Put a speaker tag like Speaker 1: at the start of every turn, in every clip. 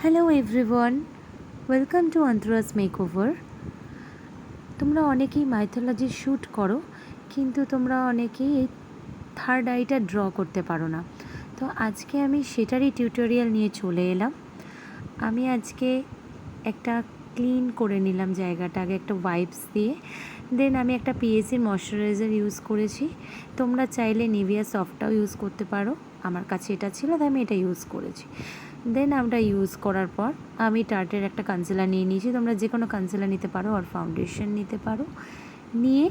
Speaker 1: Hello everyone, welcome to Antara's makeover. তোমরা অনেকেই mythology shoot করো, কিন্তু তোমরা অনেকেই এই থার্ড আইটা ড্র করতে পারো না। তো আজকে আমি সেটারই টিউটোরিয়াল নিয়ে চলে এলাম। আমি আজকে একটা ক্লিন করে নিলাম জায়গাটা, আগে একটা ওয়াইপস দিয়ে, দেন আমি একটা পিএসির ময়শ্চারাইজার ইউজ করেছি। তোমরা চাইলে নিভিয়া সফটটাও ইউজ করতে পারো, আমার কাছে এটা ছিল তাই আমি এটা ইউজ করেছি। দেন আমরা ইউজ করার পর আমি টার্টের একটা কনসিলার নিয়ে নিয়েছি। তোমরা যে কোনো কনসিলার নিতে পারো আর ফাউন্ডেশন নিতে পারো। নিয়ে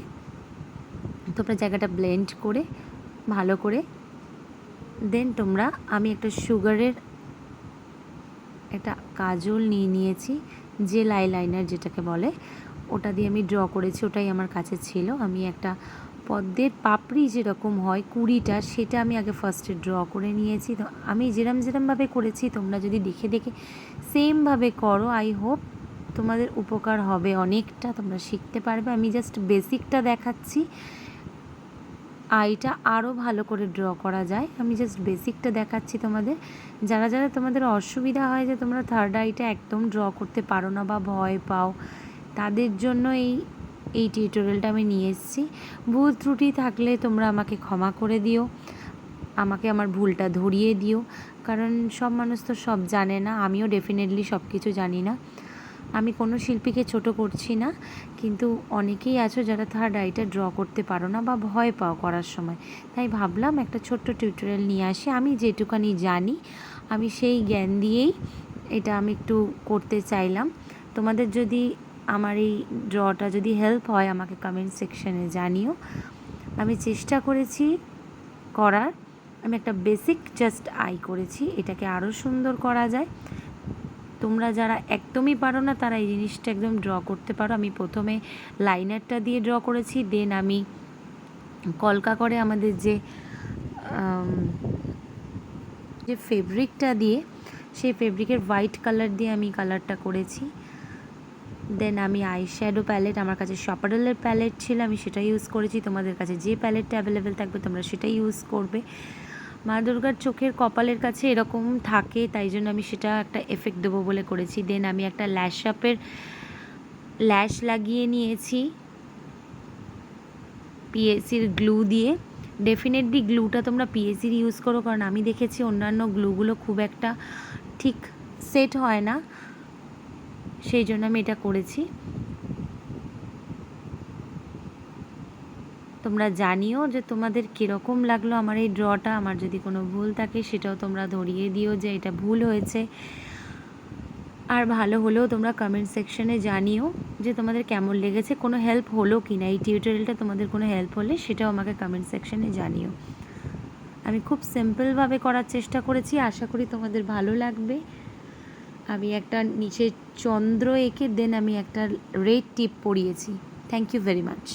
Speaker 1: তোমরা জায়গাটা ব্লেন্ড করে ভালো করে দেন তোমরা আমি একটা সুগারের একটা কাজল নিয়ে নিয়েছি, জেল আইলাইনার যেটাকে বলে, ওটা দিয়ে আমি ড্র করেছি। ওটাই আমার কাছে ছিল। আমি একটা পদ্মের পাপড়ি যেরকম হয় 20টা, সেটা আমি আগে ফার্স্টে ড্র করে নিয়েছি। তো আমি যেরমভাবে করেছি তোমরা যদি দেখে দেখে সেমভাবে করো, আই হোপ তোমাদের উপকার হবে অনেকটা, তোমরা শিখতে পারবে। আমি জাস্ট বেসিকটা দেখাচ্ছি, আইটা আরও ভালো করে ড্র করা যায়। আমি জাস্ট বেসিকটা দেখাচ্ছি তোমাদের। যারা যারা তোমাদের অসুবিধা হয় যে তোমরা থার্ড আইটা একদম ড্র করতে পারো না বা ভয় পাও, তাদের জন্য এই টিউটোরিয়ালটা আমি নিয়ে এসেছি। ভুল ত্রুটি থাকলে তোমরা আমাকে ক্ষমা করে দিও, আমাকে আমার ভুলটা ধরিয়ে দিও, কারণ সব মানুষ তো সব জানে না। আমিও ডেফিনেটলি সব কিছু জানি না। আমি কোনো শিল্পীকে ছোট করছি না, কিন্তু অনেকেই আছো যারা থার্ড আইটা ড্র করতে পারো না বা ভয় পাও করার সময়। তাই ভাবলাম একটা ছোট্ট টিউটোরিয়াল নিয়ে আসি। আমি যেটুকানি জানি আমি সেই জ্ঞান দিয়েই এটা আমি একটু করতে চাইলাম। তোমাদের যদি আমার এই ড্রটা যদি হেল্প হয় আমাকে কমেন্ট সেকশানে জানিও। আমি চেষ্টা করেছি করার, আমি একটা বেসিক জাস্ট আই করেছি, এটাকে আরও সুন্দর করা যায়। তোমরা যারা একদমই পারো না তারা এই জিনিসটা একদম ড্র করতে পারো। আমি প্রথমে লাইনারটা দিয়ে ড্র করেছি, দেন আমি কলকা করে আমাদের যে ফেব্রিকটা দিয়ে, সেই ফেব্রিকের হোয়াইট কালার দিয়ে আমি কালারটা করেছি। দেন আমি আই শ্যাডো প্যালেট, আমার কাছে শপারেলের প্যালেট ছিল, আমি সেটা ইউজ করেছি। তোমাদের কাছে যে প্যালেটটা অ্যাভেলেবেল থাকবে তোমরা সেটাই ইউজ করবে। মা দুর্গার চোখের কপালের কাছে এরকম থাকে, তাই জন্য আমি সেটা একটা এফেক্ট দেবো বলে করেছি। দেন আমি একটা ল্যাশ আপের ল্যাশ লাগিয়ে নিয়েছি পিএসির গ্লু দিয়ে। ডেফিনেটলি গ্লুটা তোমরা পিএসির ইউজ করো, কারণ আমি দেখেছি অন্যান্য গ্লুগুলো খুব একটা ঠিক সেট হয় না, সেই জন্য আমি এটা করেছি। তোমরা জানিও যে তোমাদের কীরকম লাগলো আমার এই ড্রটা। আমার যদি কোনো ভুল থাকে সেটাও তোমরা ধরিয়ে দিও যে এটা ভুল হয়েছে, আর ভালো হলেও তোমরা কমেন্ট সেকশনে জানিও যে তোমাদের কেমন লেগেছে, কোনো হেল্প হলো কি না এই টিউটোরিয়ালটা। তোমাদের কোনো হেল্প হলে সেটাও আমাকে কমেন্ট সেকশনে জানিও। আমি খুব সিম্পলভাবে করার চেষ্টা করেছি, আশা করি তোমাদের ভালো লাগবে। আমি একটা নিচে চন্দ্র এঁকে দেন আমি একটা রেড টিপ পরিয়েছি। Thank you very much.